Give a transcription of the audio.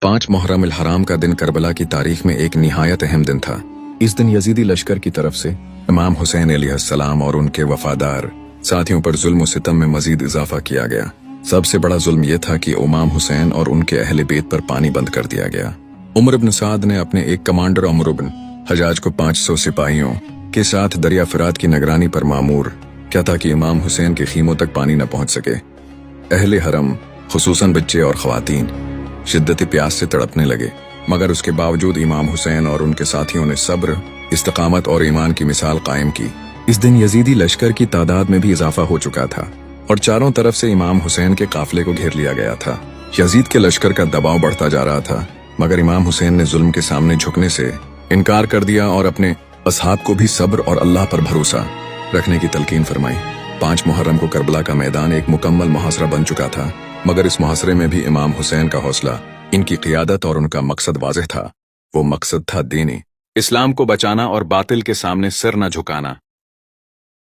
5 मुहर्रम अल हराम का दिन करबला की तारीख में एक निहायत अहम दिन था। इस दिन यजीदी लश्कर की तरफ से इमाम हुसैन अलैहिस्सलाम और उनके वफादार साथियों पर जुल्म सितम में मजीद इजाफा किया गया। सबसे बड़ा जुल्म यह था कि इमाम हुसैन और उनके अहले बेत पर पानी बंद कर दिया गया। उमर इब्न साद ने अपने एक कमांडर उमर इब्न हजाज को 500 सिपाहियों के साथ दरिया फिरात की निगरानी पर मामूर क्या था कि इमाम हुसैन के खीमों तक पानी न पहुंच सके। अहले हरम खुसूसन बच्चे और खवातीन शिद्दत प्यास से तड़पने लगे, मगर उसके बावजूद इमाम हुसैन और उनके साथियों ने सब्र, इस्तकामत और ईमान की मिसाल कायम की। इस दिन यजीदी लश्कर की तादाद में भी इजाफा हो चुका था और चारों तरफ से इमाम हुसैन के काफिले को घेर लिया गया था। यजीद के लश्कर का दबाव बढ़ता जा रहा था, मगर इमाम हुसैन ने जुल्म के सामने झुकने से इनकार कर दिया और अपने असहाब को भी सब्र और अल्लाह पर भरोसा रखने की तलकीन फरमाई। 5 मुहर्रम को करबला का मैदान एक मुकम्मल मुहासरा बन चुका था, मगर इस मुहासरे में भी इमाम हुसैन का हौसला, इनकी क़ियादत और उनका मकसद वाज़ेह था। वो मकसद था दीनी इस्लाम को बचाना और बातिल के सामने सिर न झुकाना।